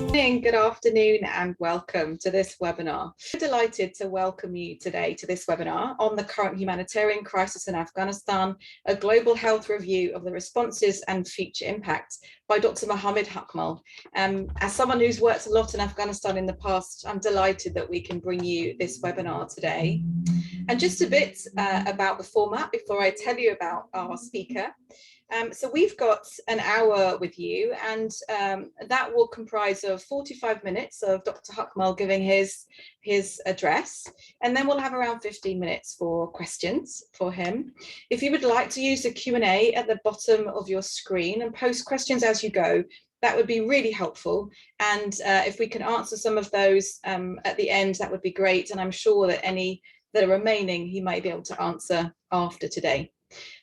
Morning, good afternoon, and welcome to this webinar. We're delighted to welcome you today to this webinar on the current humanitarian crisis in Afghanistan, a global health review of the responses and future impact by Dr. Mohammad Haqmal. As someone who's worked a lot in Afghanistan in the past, I'm delighted that we can bring you this webinar today. And just a bit about the format before I tell you about our speaker. So we've got an hour with you, and that will comprise of 45 minutes of Dr. Haqmal giving his address, and then we'll have around 15 minutes for questions for him. If you would like to use the Q&A at the bottom of your screen and post questions as you go, that would be really helpful. And if we can answer some of those at the end, that would be great. And I'm sure that any that are remaining, he might be able to answer after today.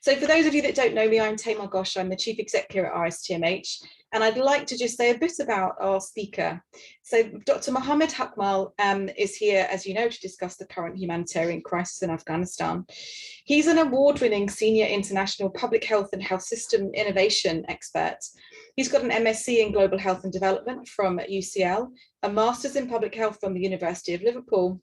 So for those of you that don't know me, I'm Tamar Ghosh, I'm the Chief Executive at RSTMH, and I'd like to just say a bit about our speaker. So Dr. Mohammad Haqmal is here, as you know, to discuss the current humanitarian crisis in Afghanistan. He's an award-winning senior international public health and health system innovation expert. He's got an MSc in Global Health and Development from UCL, a Master's in Public Health from the University of Liverpool,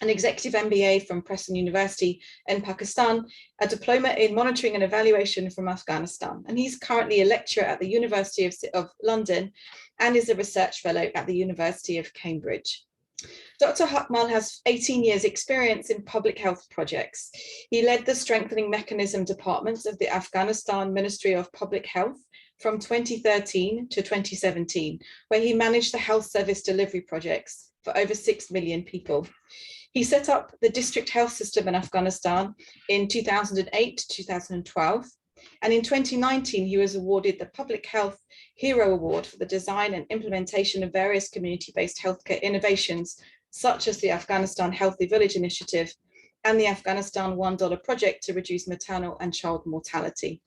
an executive MBA from Preston University in Pakistan, a diploma in monitoring and evaluation from Afghanistan. And he's currently a lecturer at the University of London and is a research fellow at the University of Cambridge. Dr. Haqmal has 18 years experience in public health projects. He led the Strengthening Mechanism Department of the Afghanistan Ministry of Public Health from 2013 to 2017, where he managed the health service delivery projects for over 6 million people. He set up the district health system in Afghanistan in 2008 to 2012. And in 2019, he was awarded the Public Health Hero Award for the design and implementation of various community-based healthcare innovations, such as the Afghanistan Healthy Village Initiative and the Afghanistan $1 project to reduce maternal and child mortality.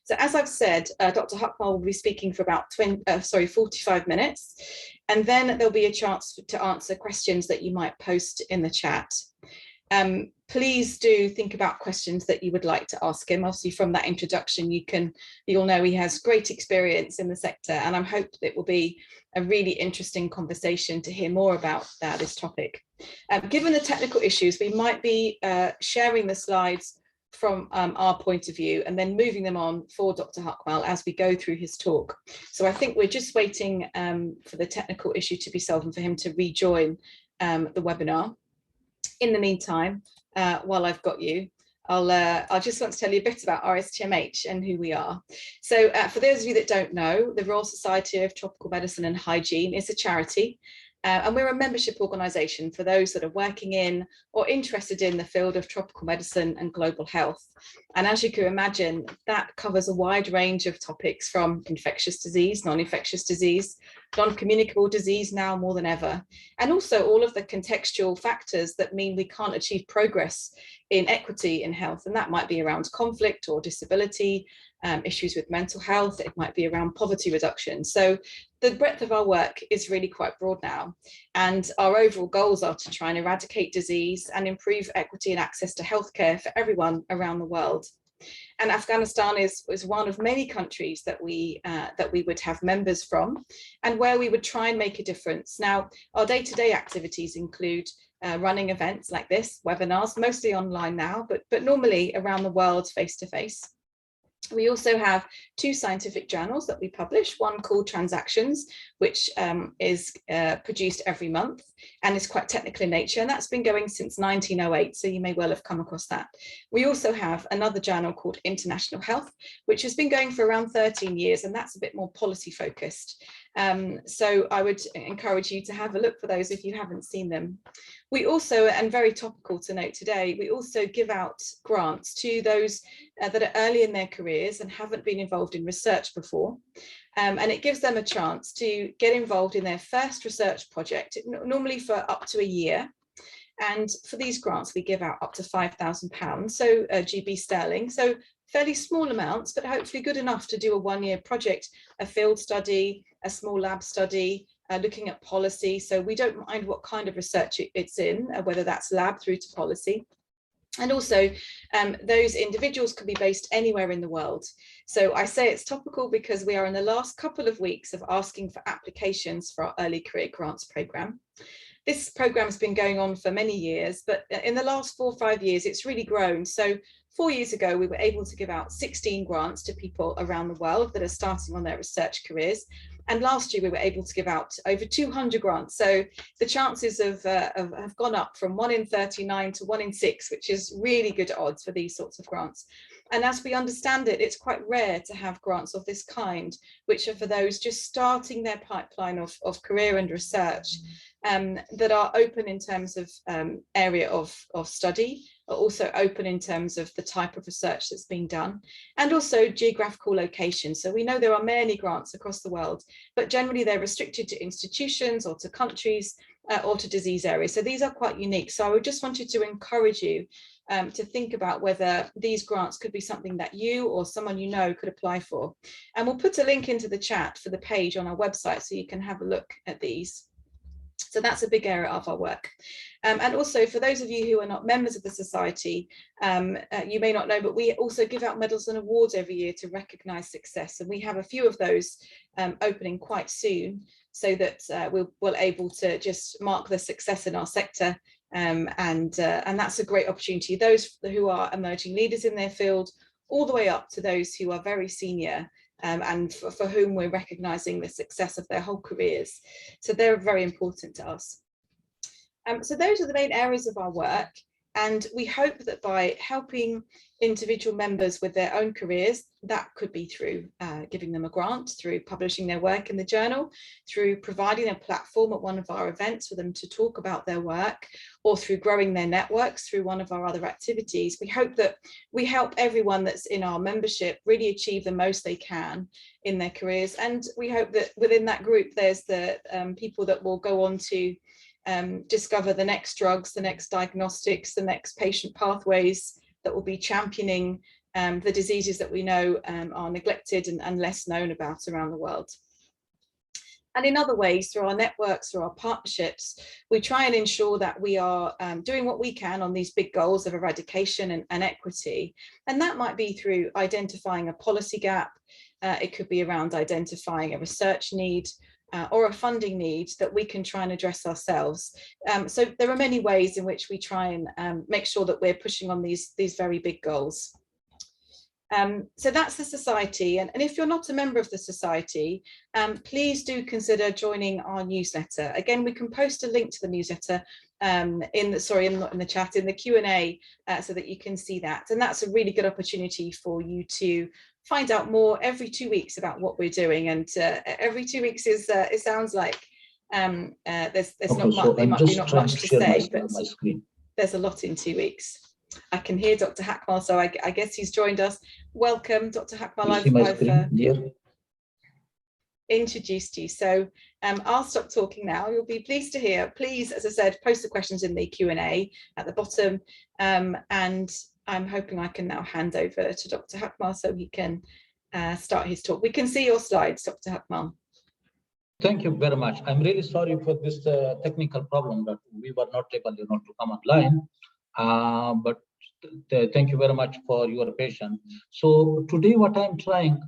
So as I've said, Dr. Haqmal will be speaking for about 45 minutes, and then there'll be a chance to answer questions that you might post in the chat. Please do think about questions that you would like to ask him. Obviously, from that introduction, you'll know he has great experience in the sector, and I hope that it will be a really interesting conversation to hear more about this topic. Given the technical issues, we might be sharing the slides from our point of view and then moving them on for Dr. Haqmal as we go through his talk. So I think we're just waiting for the technical issue to be solved and for him to rejoin the webinar. In the meantime, while I've got you, I just want to tell you a bit about RSTMH and who we are. So for those of you that don't know, the Royal Society of Tropical Medicine and Hygiene is a charity. And we're a membership organisation for those that are working in or interested in the field of tropical medicine and global health. And as you can imagine, that covers a wide range of topics from infectious disease, non-infectious disease, non-communicable disease now more than ever, and also all of the contextual factors that mean we can't achieve progress in equity in health. And that might be around conflict or disability, issues with mental health, it might be around poverty reduction. So the breadth of our work is really quite broad now. And our overall goals are to try and eradicate disease and improve equity and access to healthcare for everyone around the world. And Afghanistan is one of many countries that we would have members from and where we would try and make a difference. Now, our day-to-day activities include running events like this, webinars, mostly online now, but normally around the world face-to-face. We also have 2 scientific journals that we publish, one called Transactions, which is produced every month and is quite technical in nature, and that's been going since 1908, so you may well have come across that. We also have another journal called International Health, which has been going for around 13 years, and that's a bit more policy focused. So I would encourage you to have a look for those if you haven't seen them. We also, and very topical to note today, we also give out grants to those that are early in their careers and haven't been involved in research before. And it gives them a chance to get involved in their first research project, normally for up to a year. And for these grants, we give out up to £5,000, so GB sterling. So fairly small amounts, but hopefully good enough to do a 1-year project, a field study, a small lab study, looking at policy. So we don't mind what kind of research it's in, whether that's lab through to policy. And also, those individuals could be based anywhere in the world. So I say it's topical because we are in the last couple of weeks of asking for applications for our early career grants programme. This programme has been going on for many years, but in the last 4 or 5 years, it's really grown. So 4 years ago, we were able to give out 16 grants to people around the world that are starting on their research careers. And last year, we were able to give out over 200 grants. So the chances have gone up from 1 in 39 to 1 in 6, which is really good odds for these sorts of grants. And as we understand it, it's quite rare to have grants of this kind, which are for those just starting their pipeline of career and research, that are open in terms of area of study, are also open in terms of the type of research that's being done, and also geographical location. So we know there are many grants across the world, but generally they're restricted to institutions or to countries or to disease areas. So these are quite unique. So I would just wanted to encourage you to think about whether these grants could be something that you or someone you know could apply for. And we'll put a link into the chat for the page on our website so you can have a look at these. So that's a big area of our work. And also for those of you who are not members of the Society, you may not know, but we also give out medals and awards every year to recognise success. And we have a few of those opening quite soon, so that we're able to just mark the success in our sector. And that's a great opportunity. Those who are emerging leaders in their field, all the way up to those who are very senior, and for whom we're recognising the success of their whole careers. So they're very important to us. So those are the main areas of our work. And we hope that by helping individual members with their own careers, that could be through giving them a grant, through publishing their work in the journal, through providing a platform at one of our events for them to talk about their work, or through growing their networks through one of our other activities. We hope that we help everyone that's in our membership really achieve the most they can in their careers. And we hope that within that group, there's the people that will go on to discover the next drugs, the next diagnostics, the next patient pathways that will be championing the diseases that we know are neglected and less known about around the world. And in other ways, through our networks, through our partnerships, we try and ensure that we are doing what we can on these big goals of eradication and equity. And that might be through identifying a policy gap. It could be around identifying a research need, or a funding need that we can try and address ourselves. So there are many ways in which we try and make sure that we're pushing on these very big goals. So that's the Society. And if you're not a member of the Society, please do consider joining our newsletter. Again, we can post a link to the newsletter not in the chat, in the Q&A, so that you can see that. And that's a really good opportunity for you to find out more every 2 weeks about what we're doing. And every 2 weeks is it sounds like there's not much to say, but there's a lot in 2 weeks. I can hear Dr. Haqmal, so I guess he's joined us. Welcome, Dr. Haqmal. I've introduced you, so I'll stop talking now. You'll be pleased to hear. Please, as I said, post the questions in the Q&A at the bottom, and I'm hoping I can now hand over to Dr. Haqmal so he can start his talk. We can see your slides, Dr. Haqmal. Thank you very much. I'm really sorry for this technical problem that we were not able, to come online. But thank you very much for your patience. So today, what I'm trying,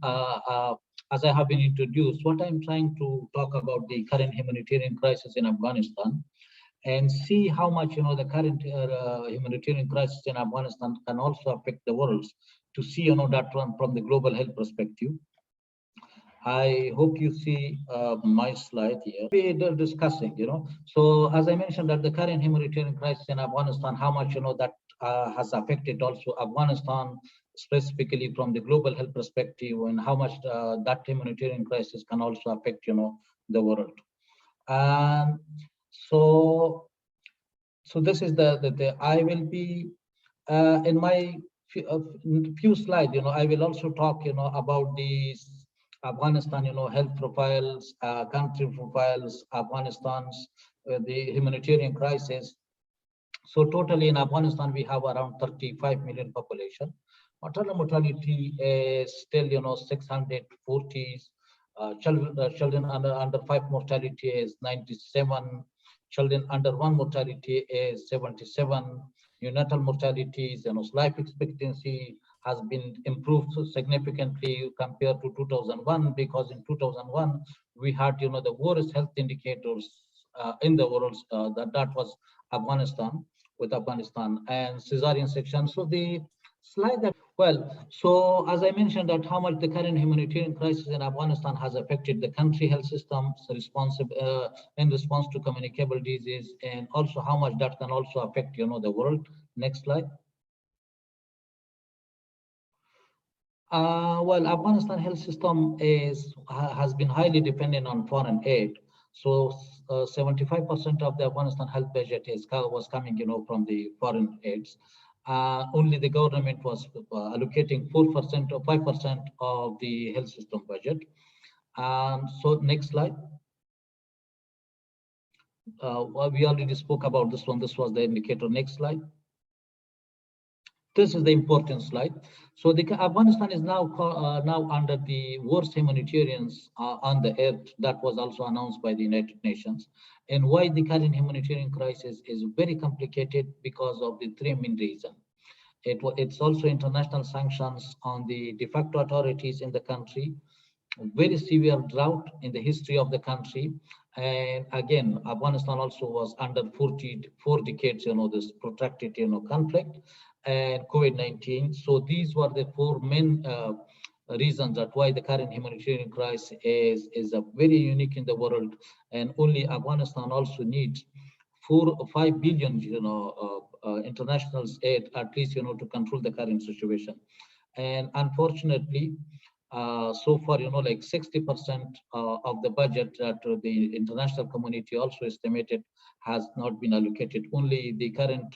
as I have been introduced, what I'm trying to talk about the current humanitarian crisis in Afghanistan, and see how much the current humanitarian crisis in Afghanistan can also affect the world. To see that from the global health perspective. I hope you see my slide here. We're discussing, So as I mentioned, that the current humanitarian crisis in Afghanistan, how much that has affected also Afghanistan, specifically from the global health perspective, and how much that humanitarian crisis can also affect the world. So this is the I will be in my few slides. I will also talk about these Afghanistan health profiles, country profiles, Afghanistan's the humanitarian crisis. So totally in Afghanistan we have around 35 million population. Maternal mortality is still 640. Children under 5 mortality is 97. Children under 1 mortality is 77. neonatal mortalities, life expectancy has been improved significantly compared to 2001, because in 2001 we had the worst health indicators in the world. That was Afghanistan, with Afghanistan and cesarean section. So the slide that, well, so as I mentioned, that how much the current humanitarian crisis in Afghanistan has affected the country health systems in response to communicable disease, and also how much that can also affect the world. Next slide. Well, Afghanistan health system has been highly dependent on foreign aid. So 75% of the Afghanistan health budget was coming, from the foreign aids. Only the government was allocating 4% or 5% of the health system budget. So next slide. We already spoke about this one. This was the indicator. Next slide. This is the important slide. So the Afghanistan is now under the worst humanitarians on the earth. That was also announced by the United Nations. And why the current humanitarian crisis is very complicated, because of the three main reasons. It's also international sanctions on the de facto authorities in the country, very severe drought in the history of the country. And again, Afghanistan also was under 44 decades, this protracted, conflict, and COVID-19. So these were the four main reasons that why the current humanitarian crisis is a very unique in the world. And only Afghanistan also needs 4 or 5 billion, international aid, at least, to control the current situation. And unfortunately, so far, like 60% of the budget that the international community also estimated has not been allocated. Only the current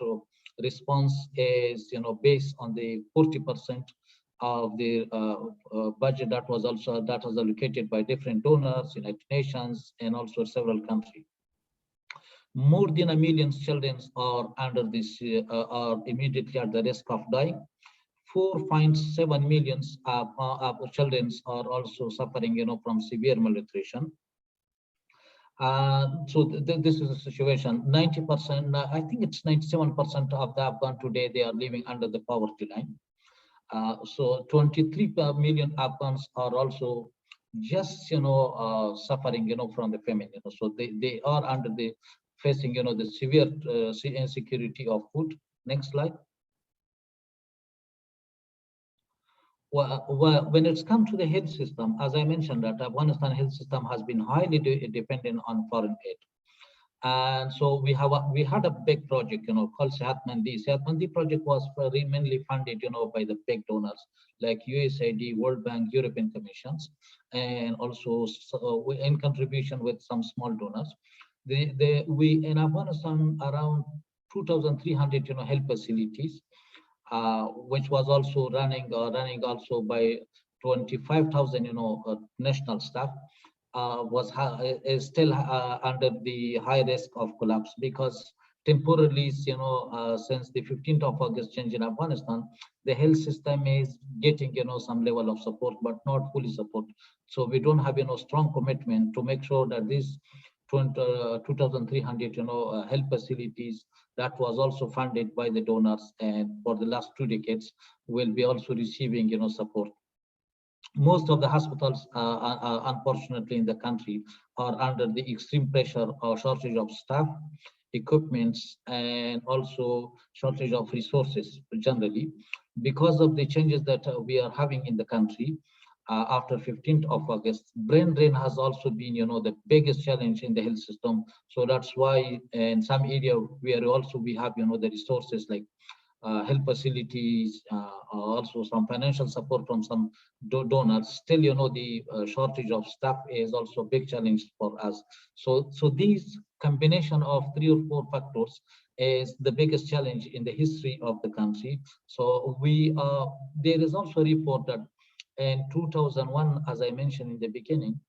response is, based on the 40% of the budget that was allocated by different donors, United Nations, and also several countries. More than 1 million children are under this, are immediately at the risk of dying. 4.7 million children are also suffering, from severe malnutrition. So this is a situation. 90%, I think it's 97% of the Afghan today, they are living under the poverty line. So 23 million Afghans are also just, suffering, from the famine. So they are under the facing, the severe insecurity of food. Next slide. Well, when it's come to the health system, as I mentioned, that Afghanistan health system has been highly dependent on foreign aid. And so we had a big project, called Sehatmandi. Sehatmandi project was mainly funded, by the big donors like USAID, World Bank, European Commissions, and also in contribution with some small donors. We in Afghanistan around 2,300, health facilities, which was also running also by 25,000, national staff, is still under the high risk of collapse, because temporarily, since the 15th of August change in Afghanistan, the health system is getting, some level of support, but not fully support. So we don't have, strong commitment to make sure that these 2,300, health facilities that was also funded by the donors and for the last 2 decades will be also receiving, support. Most of the hospitals, unfortunately, in the country are under the extreme pressure or shortage of staff, equipments, and also shortage of resources generally. Because of the changes that we are having in the country, after 15th of August, brain drain has also been, the biggest challenge in the health system. So that's why in some area where also we have, the resources like health facilities, also some financial support from some donors, still, the shortage of staff is also a big challenge for us. So these combination of 3 or 4 factors is the biggest challenge in the history of the country. So there is also a report that in 2001, as I mentioned in the beginning,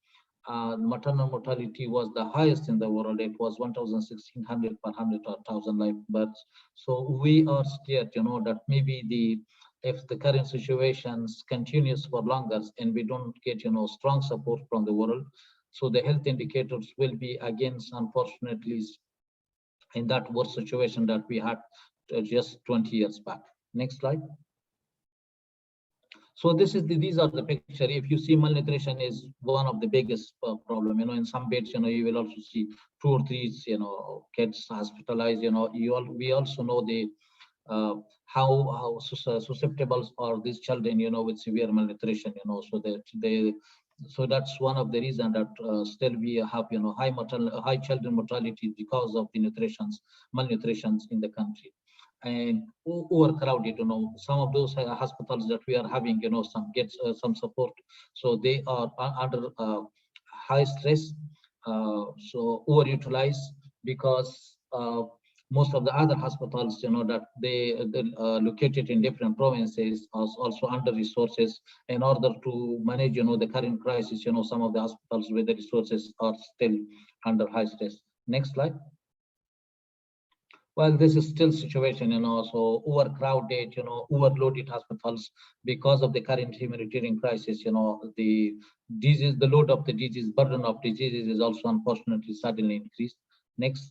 maternal mortality was the highest in the world. It was 1,600 per 100,000 live births. So we are scared, that maybe if the current situations continues for longer and we don't get, strong support from the world, so the health indicators will be again, unfortunately, in that worst situation that we had just 20 years back. Next slide. So these are the picture. If you see, malnutrition is one of the biggest problem. In some beds, you will also see 2 or 3, kids hospitalized. We also know the how susceptible are these children, with severe malnutrition. So that's one of the reasons that still we have, high children mortality because of the malnutrition in the country. And overcrowded, some of those hospitals that we are having, some gets some support, so they are under high stress, so overutilized, because most of the other hospitals, that they located in different provinces, are also under resources. In order to manage, the current crisis, some of the hospitals with the resources are still under high stress. Next slide. Well, this is still situation, so overcrowded, overloaded hospitals because of the current humanitarian crisis. The disease, the load of the disease, burden of diseases is also unfortunately suddenly increased. Next.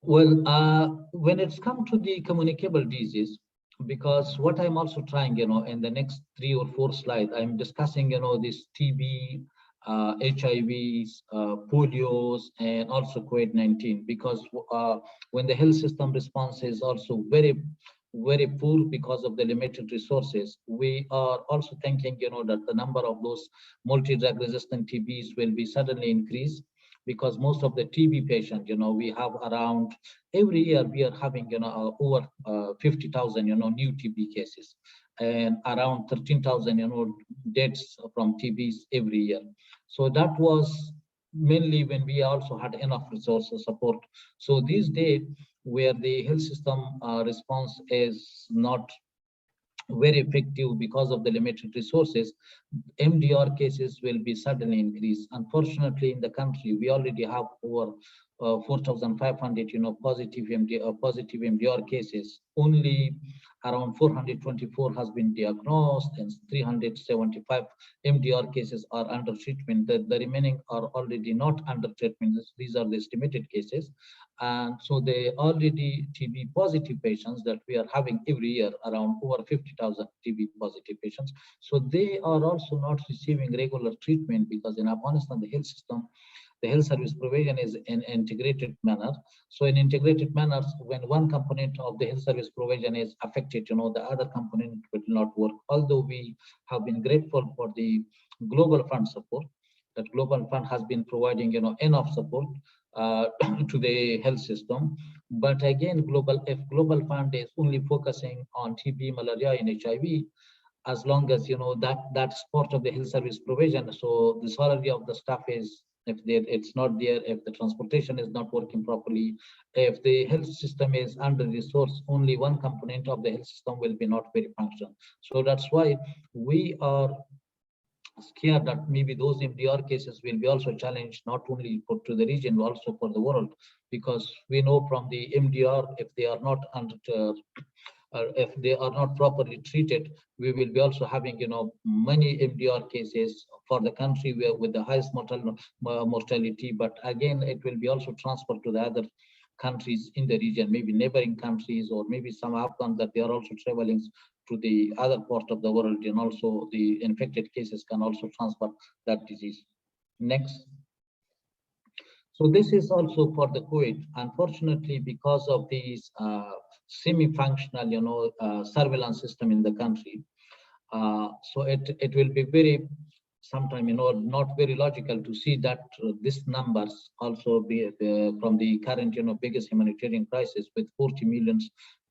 Well, when it's come to the communicable disease, because what I'm also trying, in the next 3 or 4 slides, I'm discussing, this TB, HIVs, polios, and also COVID-19, because when the health system response is also very, very poor because of the limited resources, we are also thinking, that the number of those multi-drug resistant TBs will be suddenly increased, because most of the TB patients, we have around, every year we are having, over 50,000, new TB cases, and around 13,000, deaths from TBs every year. So that was mainly when we also had enough resources support. So these days, where the health system response is not very effective because of the limited resources, MDR cases will be suddenly increased. Unfortunately, in the country, we already have over 4,500, positive MDR cases. Only around 424 has been diagnosed, and 375 MDR cases are under treatment. The remaining are already not under treatment. These are the estimated cases. And so the already TB positive patients that we are having every year, around over 50,000 TB positive patients. So they are also not receiving regular treatment, because in Afghanistan, the health system, the health service provision is in integrated manner. So in integrated manner, when one component of the health service provision is affected, the other component will not work. Although we have been grateful for the Global Fund support, that Global Fund has been providing, enough support to the health system. But again, if Global Fund is only focusing on TB, malaria, and HIV, as long as that's part of the health service provision, so the salary of the staff is, if it's not there, if the transportation is not working properly, if the health system is under resourced, only one component of the health system will be not very functional. So that's why we are scared that maybe those MDR cases will be also challenged, not only to the region, but also for the world, because we know from the MDR, if they are not under if they are not properly treated, we will be also having, many MDR cases for the country where with the highest mortality. But again, it will be also transferred to the other countries in the region, maybe neighboring countries, or maybe some Afghans that they are also traveling to the other part of the world, and also the infected cases can also transfer that disease. Next. So this is also for the COVID. Unfortunately, because of these semi-functional, surveillance system in the country, so it will be very, sometime, not very logical to see that these numbers also be from the current, biggest humanitarian crisis with 40 million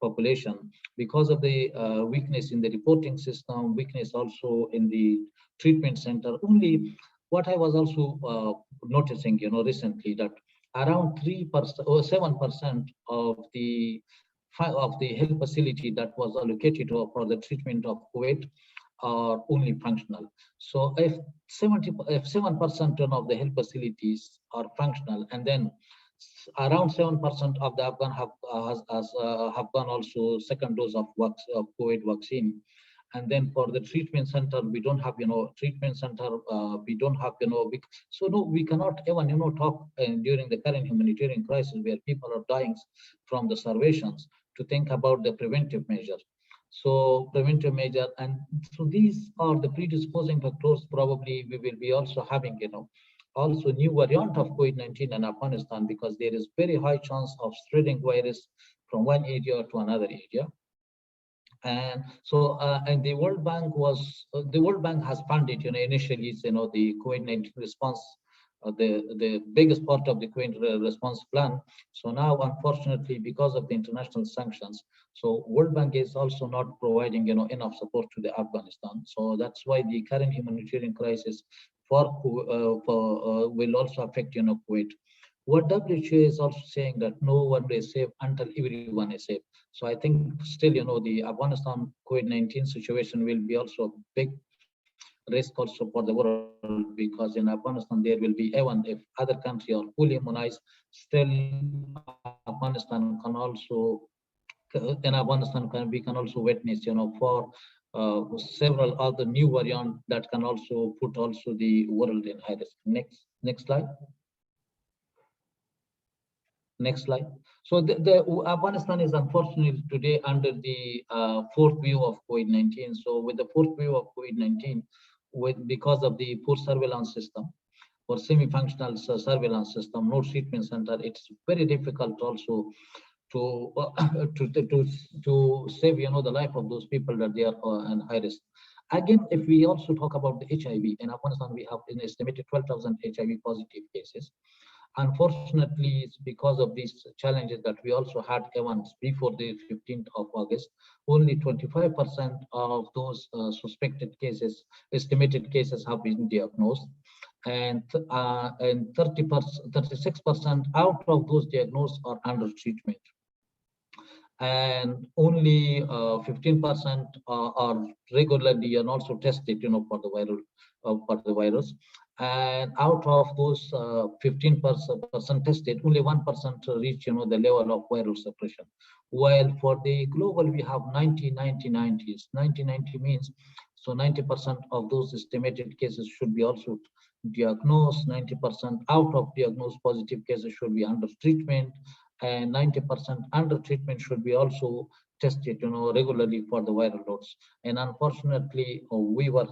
population, because of the weakness in the reporting system, weakness also in the treatment center. Only what I was also noticing, recently, that around 3% or 7% of the health facility that was allocated for the treatment of COVID are only functional. So if 7% of the health facilities are functional, and then around 7% of the Afghan have gone also second dose of COVID vaccine, And then for the treatment center, we don't have, treatment center, we don't have, so no, we cannot even, talk during the current humanitarian crisis where people are dying from the starvations to think about the preventive measures. So preventive measure, and so these are the predisposing factors. Probably we will be also having, also new variant of COVID-19 in Afghanistan, because there is very high chance of spreading virus from one area to another area. And so, and the World Bank has funded, initially, the COVID-19 response, the biggest part of the COVID response plan. So now, unfortunately, because of the international sanctions, so World Bank is also not providing, enough support to the Afghanistan. So that's why the current humanitarian crisis will also affect, Kuwait. What WHO is also saying that no one is safe until everyone is safe. So I think still, the Afghanistan COVID-19 situation will be also a big risk also for the world, because in Afghanistan there will be, even if other countries are fully immunized, still Afghanistan can also, we can also witness, for several other new variants that can also put also the world in high risk. Next slide. Next slide. So the Afghanistan is unfortunately today under the fourth wave of COVID-19. So with the fourth wave of COVID-19, because of the poor surveillance system or semi-functional surveillance system, no treatment center, it's very difficult also to save, the life of those people that they are in high risk. Again, if we also talk about the HIV in Afghanistan, we have an estimated 12,000 HIV positive cases. Unfortunately, it's because of these challenges that we also had events before the 15th of August. Only 25% of those suspected cases, estimated cases, have been diagnosed, and 36% out of those diagnosed are under treatment, and only 15% are regularly and also tested, for the virus. And out of those 15% tested, only 1% reach, the level of viral suppression. While for the global, we have 90-90-90s. 90-90 means, so 90% of those estimated cases should be also diagnosed. 90% out of diagnosed positive cases should be under treatment, and 90% under treatment should be also tested, regularly for the viral loads. And unfortunately, we were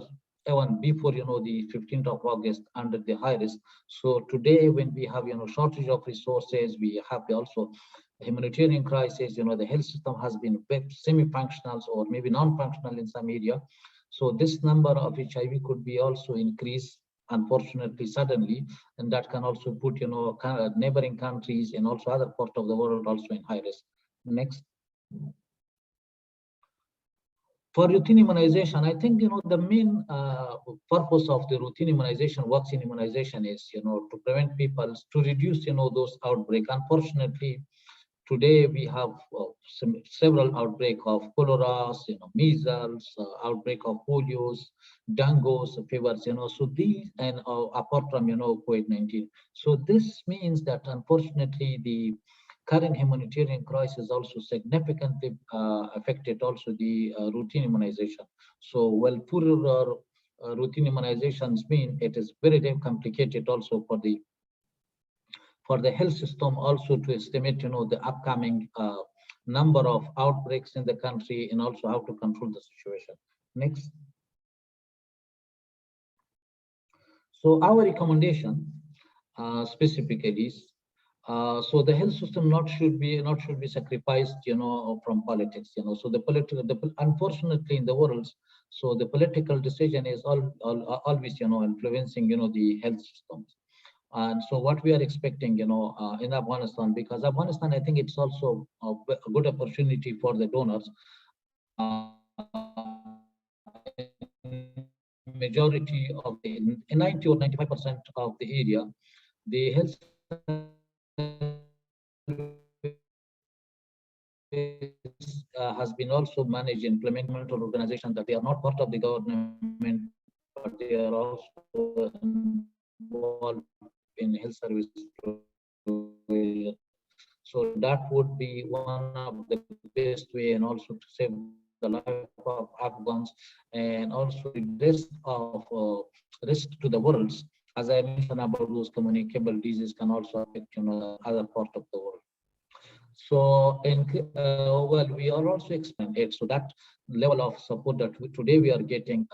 even before, the 15th of August under the high risk. So today, when we have, shortage of resources, we have also humanitarian crisis. The health system has been semi-functional or maybe non-functional in some area. So this number of HIV could be also increased, unfortunately, suddenly, and that can also put, neighboring countries and also other parts of the world also in high risk. Next. For routine immunization, I think, the main purpose of the routine immunization, vaccine immunization, is, to prevent people, to reduce, those outbreaks. Unfortunately, today we have several outbreaks of cholera, measles, outbreak of polios, dengue, fevers, so these, and apart from, COVID-19. So this means that unfortunately the current humanitarian crisis also significantly affected also the routine immunization. So while poor routine immunizations mean it is very complicated also for the health system also to estimate, the upcoming number of outbreaks in the country, and also how to control the situation. Next. So our recommendation specifically is, so the health system should be sacrificed, from politics, So unfortunately in the world, so the political decision is always, influencing, the health systems. And so what we are expecting, in Afghanistan, because Afghanistan, I think it's also a good opportunity for the donors. Majority of the 90 or 95% of the area, the health has been also managed implemental organizations that they are not part of the government, but they are also involved in health service provision. So that would be one of the best way, and also to save the life of Afghans Afghans, and also risk to the world. As I mentioned about those communicable diseases can also affect other part of the world. So well, we are also expanded, so that level of support that today we are getting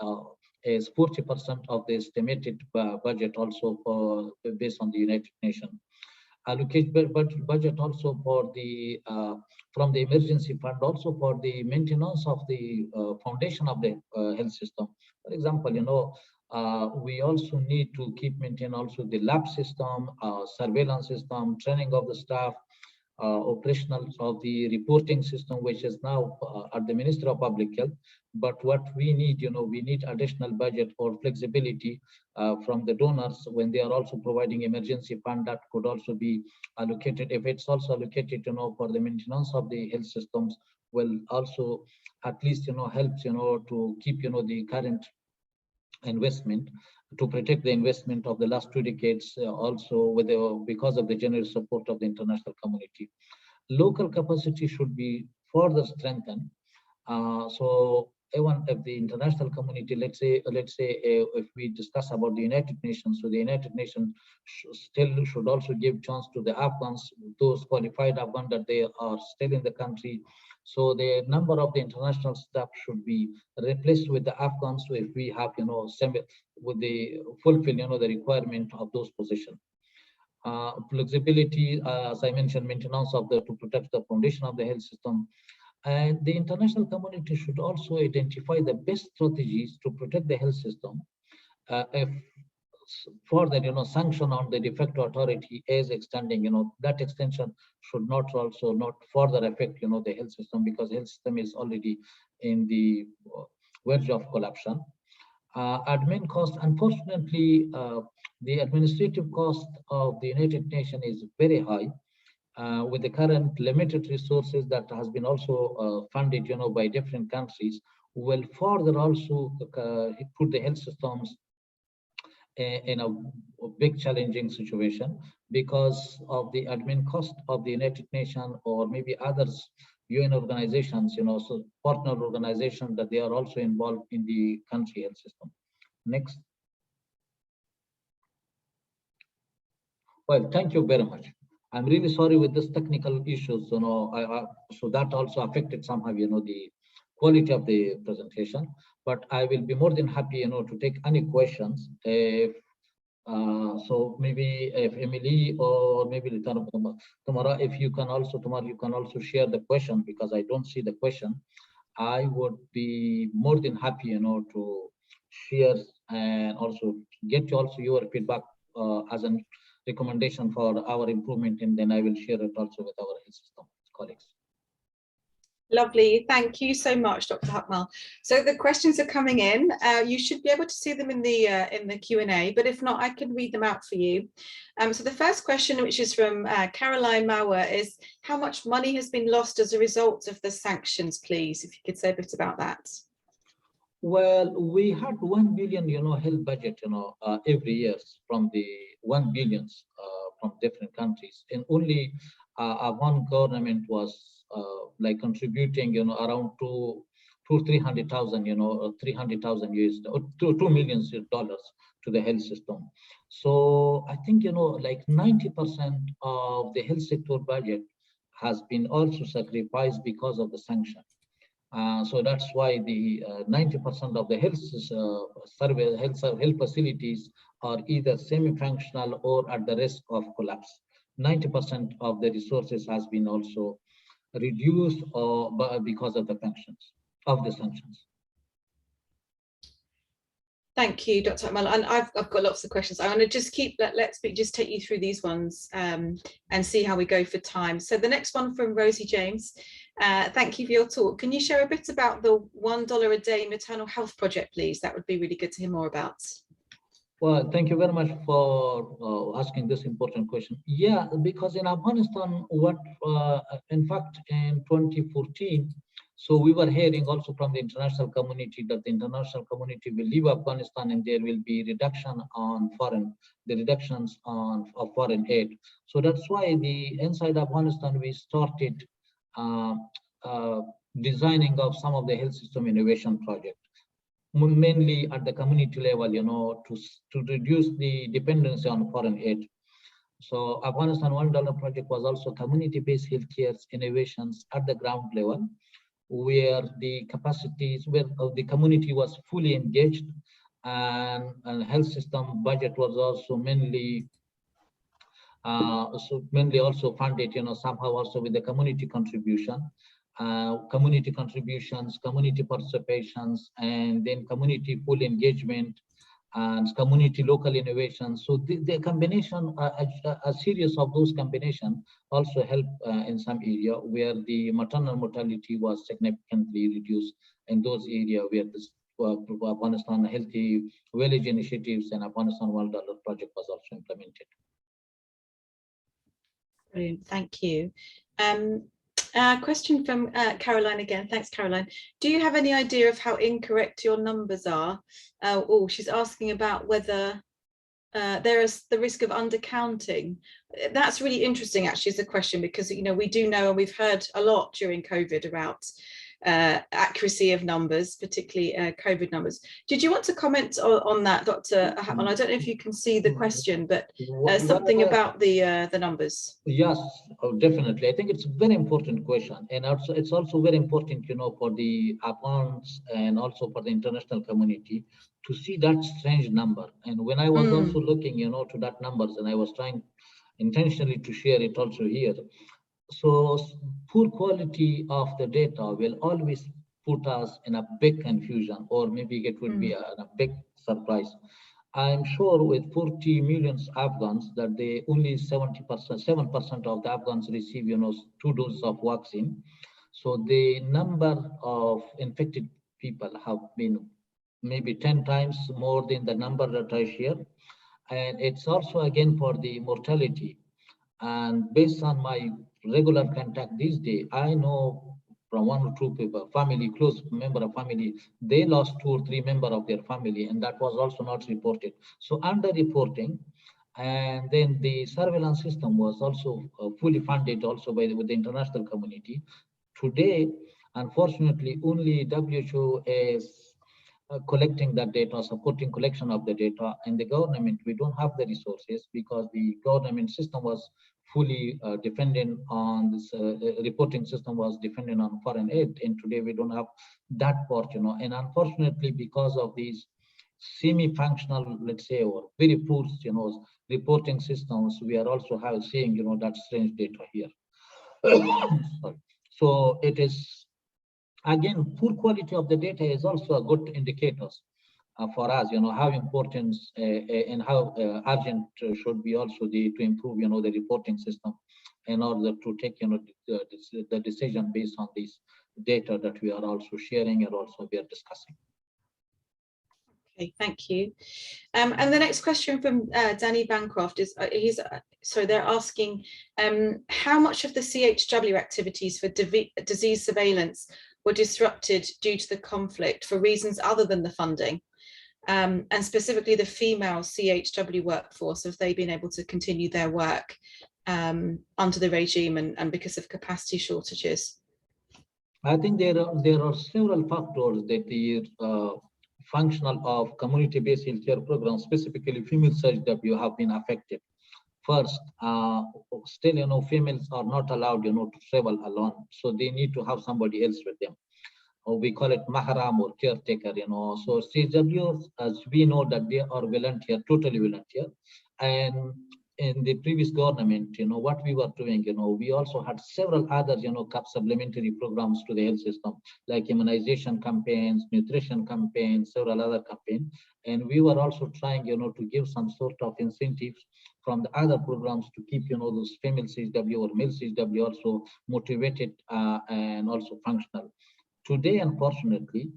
is 40% of the estimated budget also for based on the United Nations. Allocate budget also for the from the emergency fund also for the maintenance of the foundation of the health system. For example, we also need to keep maintain also the lab system, surveillance system, training of the staff, operational of the reporting system, which is now at the Ministry of Public Health. But what we need, we need additional budget or flexibility from the donors when they are also providing emergency fund that could also be allocated. If it's also allocated, for the maintenance of the health systems, will also at least, helps, to keep, the current investment, to protect the investment of the last 2 decades, also with because of the generous support of the international community. Local capacity should be further strengthened. So even if the international community, let's say if we discuss about the United Nations, so the United Nations still should also give chance to the Afghans, those qualified Afghans that they are still in the country. So the number of the international staff should be replaced with the Afghans. So if we have, with the fulfill, the requirement of those positions. Flexibility, as I mentioned, maintenance of to protect the foundation of the health system. And the international community should also identify the best strategies to protect the health system. If further, sanction on the de facto authority is extending, that extension should not further affect, the health system, because health system is already in the verge of collapse. Admin cost, unfortunately, the administrative cost of the United Nations is very high. With the current limited resources that has been also funded, by different countries, will further also put the health systems in a big challenging situation because of the admin cost of the United Nations or maybe others UN organizations, so partner organizations that they are also involved in the country health system. Next. Well, thank you very much. I'm really sorry with this technical issues, so that also affected somehow, the quality of the presentation. But I will be more than happy, to take any questions. If so, maybe if Emily or maybe tomorrow, if you can also share the question, because I don't see the question. I would be more than happy, to share and also get your feedback as a recommendation for our improvement, and then I will share it also with our health system colleagues. Lovely, thank you so much, Dr. Haqmal. So the questions are coming in. You should be able to see them in the Q&A, but if not, I can read them out for you. So the first question, which is from Caroline Mauer, is how much money has been lost as a result of the sanctions, please? If you could say a bit about that. Well, we had 1 billion, health budget, every year from the 1 billion from different countries, and only one government was like contributing, around $300,000, $300,000 US, $2 million to the health system. So I think, like 90% of the health sector budget has been also sacrificed because of the sanction. So that's why the 90% of the health facilities are either semi-functional or at the risk of collapse. 90% of the resources has been also reduced because of the sanctions. Thank you, Dr. Haqmal. And I've got lots of questions. I want to just just take you through these ones and see how we go for time. So the next one from Rosie James. Thank you for your talk. Can you share a bit about the $1 a day maternal health project, please? That would be really good to hear more about. Well, thank you very much for asking this important question. Yeah, because in Afghanistan, in fact, in 2014, so we were hearing also from the international community that the international community will leave Afghanistan and there will be reductions of foreign aid. So that's why inside Afghanistan, we started designing of some of the health system innovation projects. mainly at the community level, to reduce the dependency on foreign aid. So Afghanistan $1 project was also community-based healthcare innovations at the ground level, where the capacities, where the community was fully engaged, and health system budget was also mainly also funded, somehow also with the community contribution, community contributions, community participations, and then community full engagement and community local innovation. So the combination, a series of those combinations also help in some area where the maternal mortality was significantly reduced in those areas where this Afghanistan Healthy Village Initiatives and Afghanistan $1 project was also implemented. Brilliant, thank you. Question from Caroline again. Thanks, Caroline. Do you have any idea of how incorrect your numbers are? She's asking about whether there is the risk of undercounting. That's really interesting, actually, as a question, because we do know, and we've heard a lot during COVID about accuracy of numbers, particularly COVID numbers. Did you want to comment on that, Dr. Haqmal? I don't know if you can see the question, but something about the numbers. Yes, definitely. I think it's a very important question, and also it's also very important, for the Afghans and also for the international community to see that strange number. And when I was also looking, to that numbers, and I was trying intentionally to share it also here. So poor quality of the data will always put us in a big confusion, or maybe it would be a big surprise. I'm sure with 40 million Afghans that they only 7% of the Afghans receive, 2 doses of vaccine. So the number of infected people have been maybe 10 times more than the number that I shared. And it's also again for the mortality. And based on my regular contact these days, I know from 1 or 2 people, family, close member of family, they lost 2 or 3 members of their family, and that was also not reported. So under-reporting, and then the surveillance system was also fully funded also with the international community. Today, unfortunately, only WHO is collecting that data, supporting collection of the data, and the government, we don't have the resources because the government system was fully dependent on this reporting system was dependent on foreign aid, and today we don't have that part, and unfortunately because of these semi-functional, let's say, or very poor, reporting systems, we are also seeing, that strange data here. So it is, again, poor quality of the data is also a good indicator for us, how important and how urgent should be also to improve, the reporting system in order to take, the decision based on this data that we are also sharing and also we are discussing. Okay, thank you. And the next question from Danny Bancroft is, they're asking how much of the CHW activities for disease surveillance were disrupted due to the conflict for reasons other than the funding, and specifically the female CHW workforce, have they been able to continue their work under the regime and because of capacity shortages? I think there are several factors that the functional of community-based healthcare programs, specifically female CHW, have been affected. First, still, females are not allowed, to travel alone. So they need to have somebody else with them. Or we call it mahram or caretaker, So CHWs, as we know that they are volunteer, totally volunteer. And in the previous government, what we were doing, we also had several other, supplementary programs to the health system, like immunization campaigns, nutrition campaigns, several other campaigns. And we were also trying, to give some sort of incentives from the other programs to keep, those female CHW or male CHW also motivated and also functional. Today, unfortunately,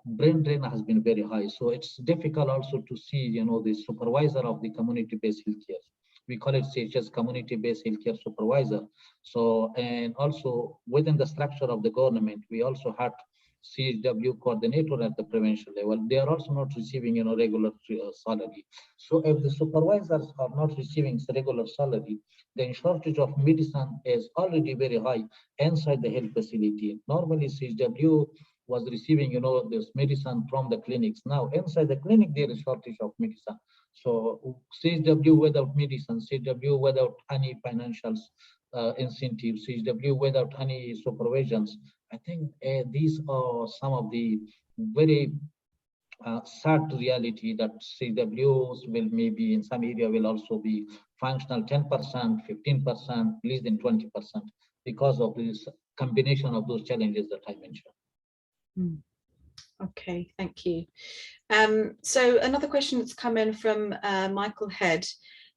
brain drain has been very high. So it's difficult also to see, the supervisor of the community-based healthcare. We call it CHS, community-based healthcare supervisor. So, and also within the structure of the government, we also had CHW coordinator at the prevention level. They are also not receiving, regular salary. So if the supervisors are not receiving regular salary, the shortage of medicine is already very high inside the health facility. Normally, CHW was receiving, this medicine from the clinics. Now inside the clinic, there is shortage of medicine. So CHW without medicine, CHW without any financial incentives, CHW without any supervisions. I think these are some of the very sad reality that CWs will maybe in some area will also be functional 10%, 15%, less than 20% because of this combination of those challenges that I mentioned. Okay, thank you. So another question that's come in from Michael Head.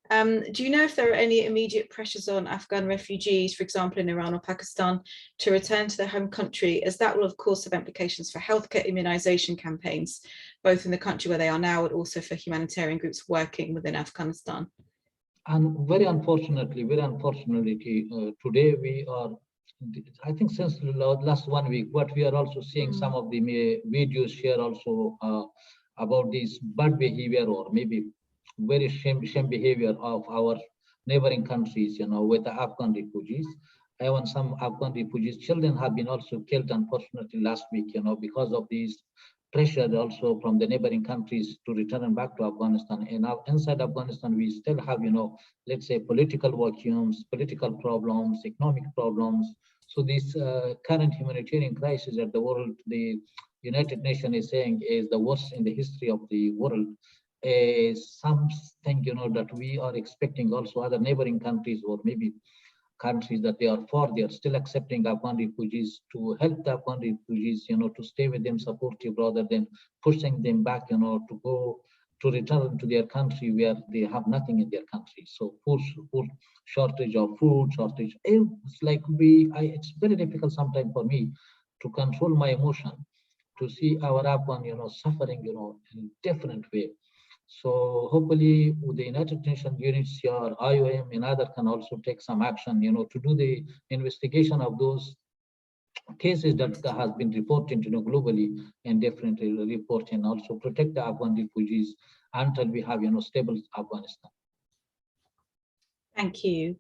Do you know if there are any immediate pressures on Afghan refugees, for example, in Iran or Pakistan, to return to their home country, as that will, of course, have implications for healthcare immunization campaigns, both in the country where they are now and also for humanitarian groups working within Afghanistan? And very unfortunately, today we are, I think since last 1 week, what we are also seeing some of the videos share also about this bad behavior or maybe very shame behavior of our neighboring countries, with the Afghan refugees. Even some Afghan refugees, children have been also killed, unfortunately, last week, because of these pressure also from the neighboring countries to return back to Afghanistan. And now inside Afghanistan, we still have, let's say political vacuums, political problems, economic problems. So this current humanitarian crisis that the world, the United Nations is saying is the worst in the history of the world, is something, that we are expecting also other neighboring countries or maybe countries that they are still accepting Afghan refugees to help the Afghan refugees, to stay with them supportive rather than pushing them back, to return to their country where they have nothing in their country. So food shortage of food, shortage. It's like it's very difficult sometimes for me to control my emotion, to see our Afghan, suffering, in a different way. So hopefully the United Nations units or IOM and other can also take some action, to do the investigation of those cases that has been reported, globally, and definitely report and also protect the Afghan refugees until we have, stable Afghanistan. Thank you.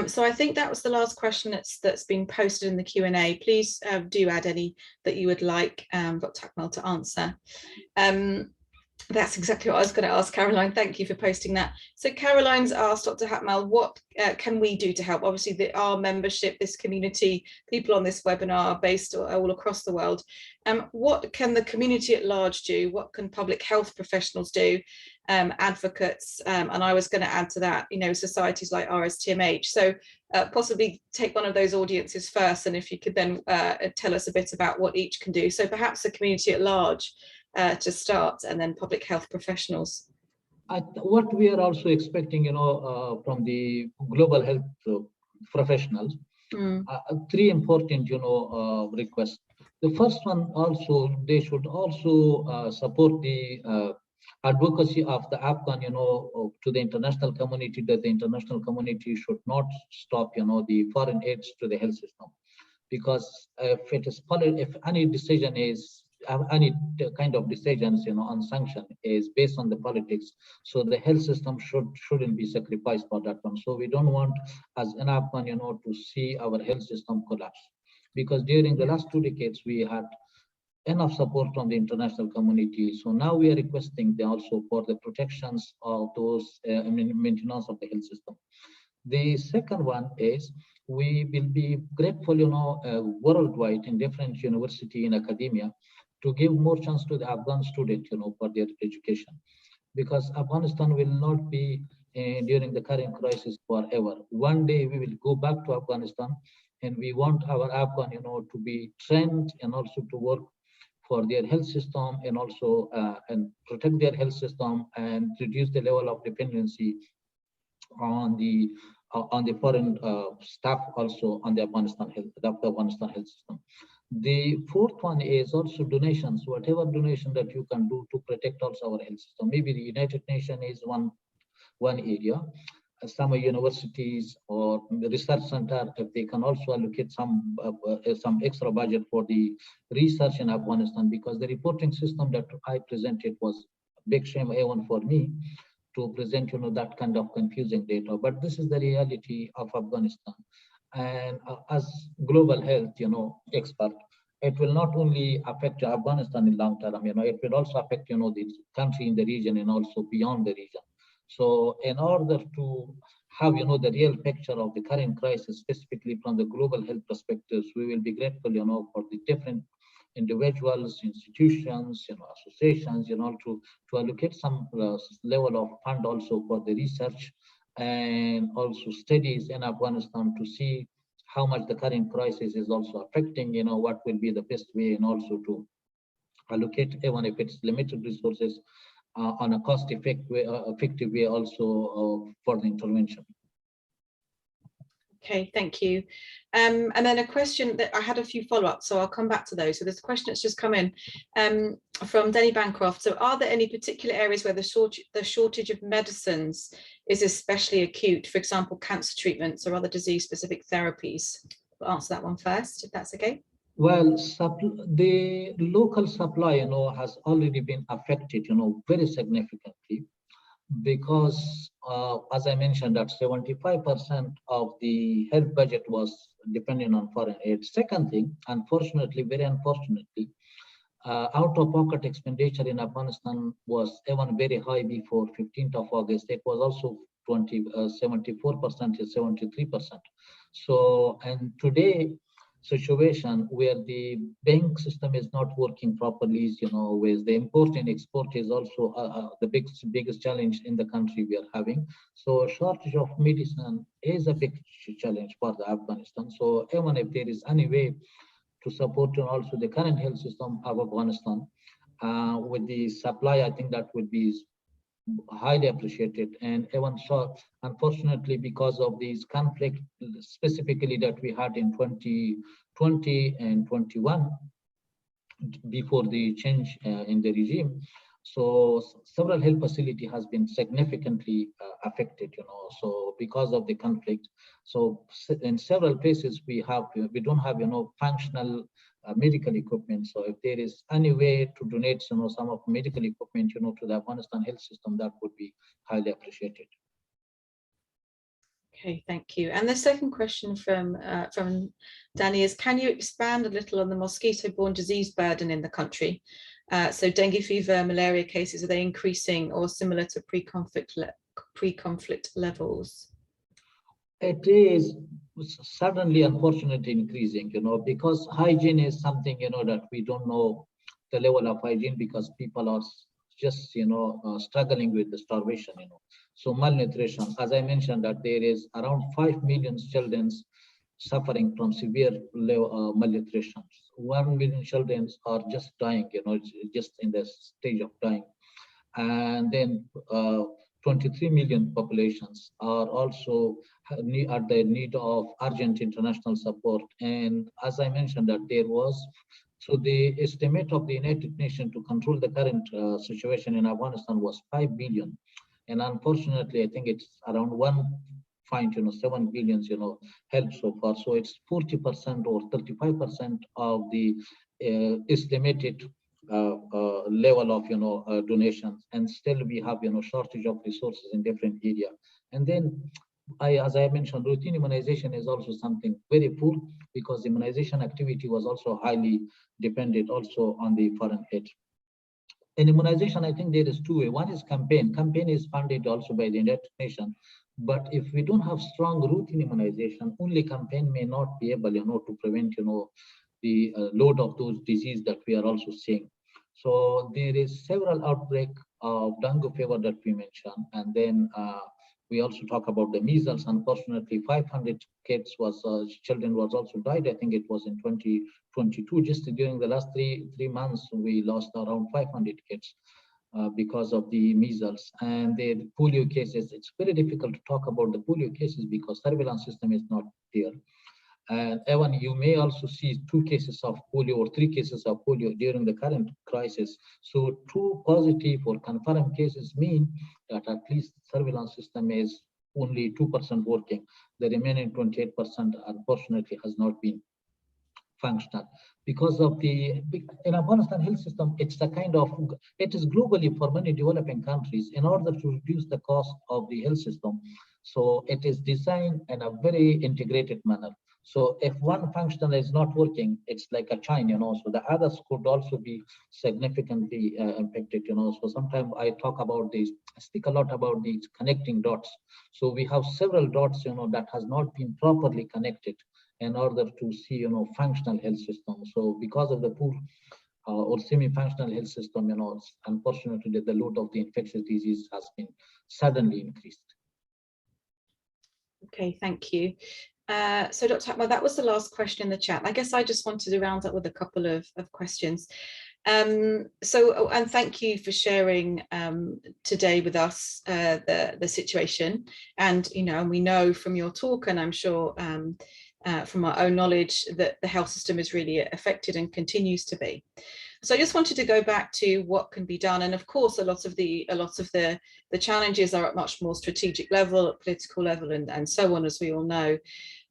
So I think that was the last question that's been posted in the Q&A. Please do add any that you would like Dr. Haqmal to answer. That's exactly what I was going to ask Caroline. Thank you for posting that. So Caroline's asked Dr. Haqmal, what can we do to help? Obviously, our membership, this community, people on this webinar are based all across the world. What can the community at large do? What can public health professionals do? Advocates, and I was going to add to that, societies like RSTMH. So possibly take one of those audiences first, and if you could then tell us a bit about what each can do. So perhaps the community at large to start, and then public health professionals. What we are also expecting, from the global health professionals, three important, requests. The first one also, they should also support the advocacy of the Afghan, to the international community, that the international community should not stop, the foreign aids to the health system, because if any decision is any kind of decisions, on sanction is based on the politics. So the health system shouldn't be sacrificed for that one. So we don't want, as an Afghan, to see our health system collapse, because during the last 2 decades we had enough support from the international community. So now we are requesting also for the protections of those maintenance of the health system. The second one is we will be grateful, worldwide in different university and academia, to give more chance to the Afghan student, for their education, because Afghanistan will not be during the current crisis forever. One day we will go back to Afghanistan, and we want our Afghan, to be trained and also to work for their health system, and also and protect their health system and reduce the level of dependency on the foreign staff, also on the Afghanistan health system. The fourth one is also donations, whatever donation that you can do to protect also our health system. Maybe the United Nations is one area. Some universities or the research center, if they can also allocate some extra budget for the research in Afghanistan, because the reporting system that I presented was a big shame even for me to present, that kind of confusing data. But this is the reality of Afghanistan. And as global health, expert, it will not only affect Afghanistan in long term, it will also affect, the country in the region and also beyond the region. So in order to have, the real picture of the current crisis, specifically from the global health perspectives, we will be grateful, for the different individuals, institutions, associations, to allocate some level of fund also for the research and also studies in Afghanistan to see how much the current crisis is also affecting, what will be the best way, and also to allocate, even if it's limited resources, on a effective way also for the intervention. Okay, thank you. And then a question that I had a few follow-ups, so I'll come back to those. So there's a question that's just come in from Denny Bancroft. So are there any particular areas where the shortage of medicines is especially acute, for example, cancer treatments or other disease-specific therapies? We'll answer that one first, if that's okay. Well, the local supply, has already been affected, very significantly, because as I mentioned, that 75% of the health budget was dependent on foreign aid. Second thing, unfortunately, very unfortunately, out-of-pocket expenditure in Afghanistan was even very high before 15th of August. It was also 74% to 73%. So, and today, situation where the bank system is not working properly, with the import and export is also the biggest challenge in the country we are having. So shortage of medicine is a big challenge for the Afghanistan. So even if there is any way to support also the current health system of Afghanistan with the supply, I think that would be highly appreciated. And even so, unfortunately, because of these conflict specifically that we had in 2020 and 21 before the change in the regime, so several health facility has been significantly affected, so because of the conflict. So in several places we don't have, functional medical equipment. So if there is any way to donate, some of medical equipment, to the Afghanistan health system, that would be highly appreciated. Okay, thank you. And the second question from Danny is, can you expand a little on the mosquito-borne disease burden in the country? So dengue fever, malaria cases, are they increasing or similar to pre-conflict levels? It is suddenly, unfortunately, increasing, because hygiene is something, that we don't know the level of hygiene, because people are just, struggling with the starvation, So malnutrition, as I mentioned, that there is around 5 million children suffering from severe malnutrition. 1 million children are just dying, just in the stage of dying. And then 23 million populations are also at the need of urgent international support. And as I mentioned, that there was, so the estimate of the United Nations to control the current situation in Afghanistan was 5 billion. And unfortunately, I think it's around 1.7 billion, help so far. So it's 40% or 35% of the estimated level of donations, and still we have shortage of resources in different areas. And then as I mentioned, routine immunization is also something very poor, because immunization activity was also highly dependent also on the foreign aid. In immunization, I think there is two ways. One is campaign. Campaign is funded also by the United Nations. But if we don't have strong routine immunization, only campaign may not be able, to prevent, the load of those diseases that we are also seeing. So there is several outbreak of dengue fever that we mentioned, and then we also talk about the measles. Unfortunately, 500 kids children was also died. I think it was in 2022. Just during the last three months, we lost around 500 kids because of the measles. And the polio cases, it's very difficult to talk about the polio cases because surveillance system is not there. And even you may also see 2 cases of polio or 3 cases of polio during the current crisis. So 2 positive or confirmed cases mean that at least surveillance system is only 2% working. The remaining 28% unfortunately has not been functional because of the in Afghanistan health system. It's a kind of, it is globally for many developing countries in order to reduce the cost of the health system. So it is designed in a very integrated manner. So if one functional is not working, it's like a chain, so the others could also be significantly impacted, So sometimes I speak a lot about these connecting dots. So we have several dots, that has not been properly connected in order to see, functional health system. So because of the poor or semi-functional health system, unfortunately, the load of the infectious disease has been suddenly increased. Okay, thank you. So Dr. Haqmal, that was the last question in the chat. I guess I just wanted to round up with a couple of questions. And thank you for sharing today with us the situation. And, and we know from your talk, and I'm sure from our own knowledge, that the health system is really affected and continues to be. So I just wanted to go back to what can be done, and of course, a lot of the challenges are at much more strategic level, at political level, and so on, as we all know.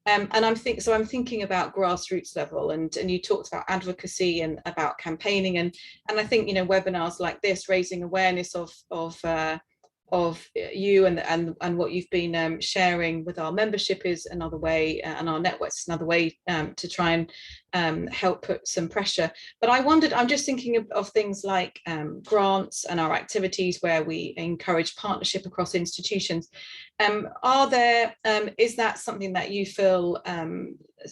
And I'm thinking about grassroots level, and you talked about advocacy and about campaigning, and I think webinars like this, raising awareness of you and what you've been sharing with our membership is another way, and our networks is another way to try and help put some pressure. But I wondered, I'm just thinking of things like grants and our activities where we encourage partnership across institutions. Is that something that you feel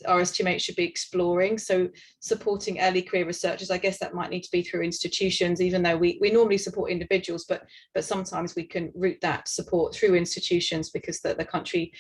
RSTMH should be exploring? So supporting early career researchers, I guess that might need to be through institutions, even though we normally support individuals, but sometimes we can route that support through institutions because the country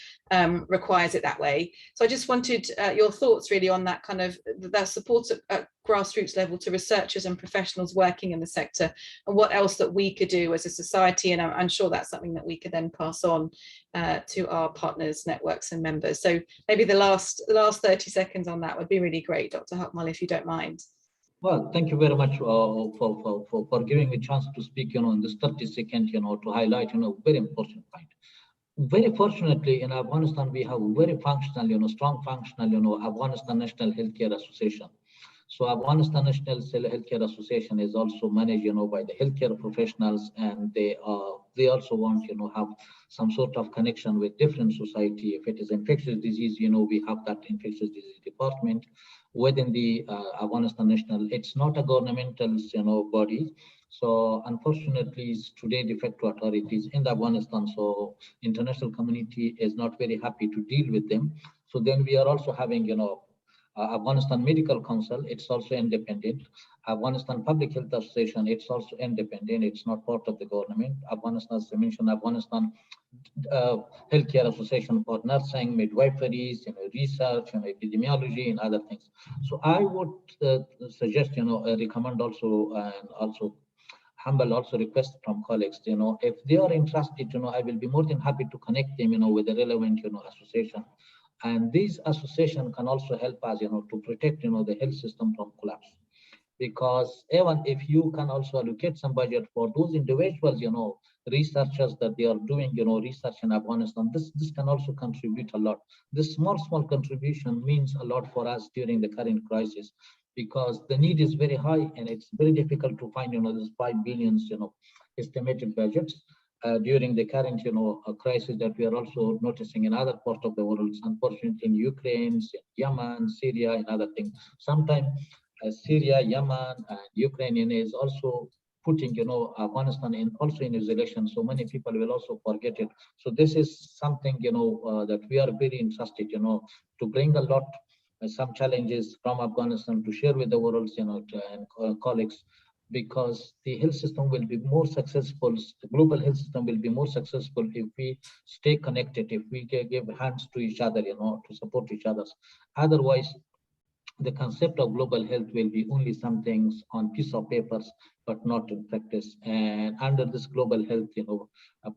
requires it that way. So I just wanted your thoughts really on that kind of that support at grassroots level to researchers and professionals working in the sector, and what else that we could do as a society. And I'm sure that's something that we could then pass on to our partners, networks and members. So maybe the last 30 seconds on that would be really great, Dr. Haqmal, if you don't mind. Well, thank you very much for giving me a chance to speak, in this 30 seconds, to highlight, very important point. Very fortunately, in Afghanistan, we have very functional, strong functional, Afghanistan National Healthcare Association. So Afghanistan National Healthcare Association is also managed, by the healthcare professionals, and they also want, have some sort of connection with different society. If it is infectious disease, we have that infectious disease department within the Afghanistan National. It's not a governmental, body. So unfortunately, it's today de facto authorities in Afghanistan. So international community is not very happy to deal with them. So then we are also having, Afghanistan Medical Council, it's also independent. Afghanistan Public Health Association, it's also independent. It's not part of the government. Afghanistan, as I mentioned, Afghanistan Healthcare Association for nursing, midwifery, research, epidemiology, and other things. So I would suggest, recommend also, and also humble also request from colleagues, if they are interested, I will be more than happy to connect them, with the relevant, association. And these association can also help us, to protect, the health system from collapse. Because even if you can also allocate some budget for those individuals, researchers that they are doing, research in Afghanistan, this can also contribute a lot. This small contribution means a lot for us during the current crisis, because the need is very high and it's very difficult to find, this 5 billion, estimated budgets. During the current, crisis that we are also noticing in other parts of the world, unfortunately in Ukraine, Yemen, Syria, and other things. Sometimes Syria, Yemen, and Ukraine is also putting, Afghanistan also in isolation. So many people will also forget it. So this is something, that we are very interested, to bring a lot, some challenges from Afghanistan to share with the world, and colleagues. Because the health system will be more successful, the global health system will be more successful if we stay connected, if we give hands to each other, to support each other. Otherwise, the concept of global health will be only some things on piece of papers, but not in practice. And under this global health,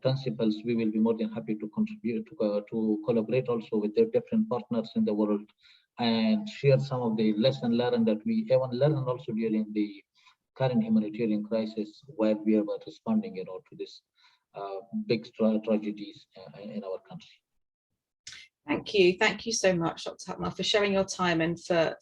principles, we will be more than happy to contribute, to collaborate also with the different partners in the world, and share some of the lessons learned that we even learned also during the current humanitarian crisis, where we are responding, to this big tragedies in our country. Thank you so much, Dr. Haqmal, for sharing your time and for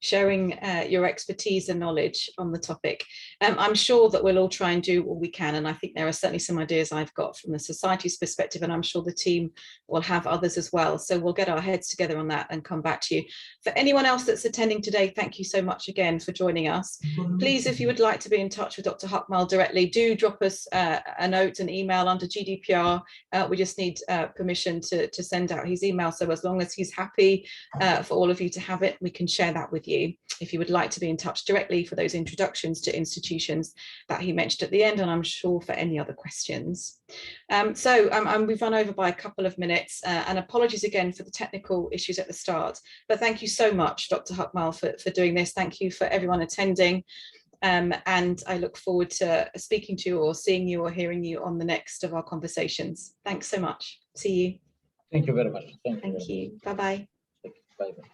sharing your expertise and knowledge on the topic. I'm sure that we'll all try and do what we can, and I think there are certainly some ideas I've got from the society's perspective, and I'm sure the team will have others as well. So we'll get our heads together on that and come back to you. For anyone else that's attending today, thank you so much again for joining us. Please, if you would like to be in touch with Dr. Haqmal directly, do drop us a note, an email under GDPR. We just need permission to send out his email. So as long as he's happy for all of you to have it, we can share that with you. If you would like to be in touch directly for those introductions to institutions that he mentioned at the end, and I'm sure for any other questions. We've run over by a couple of minutes, and apologies again for the technical issues at the start, but thank you so much, Dr. Haqmal, for doing this. Thank you for everyone attending, and I look forward to speaking to you or seeing you or hearing you on the next of our conversations. Thanks so much. See you. Thank you very much. Thank you. Bye-bye. Bye-bye.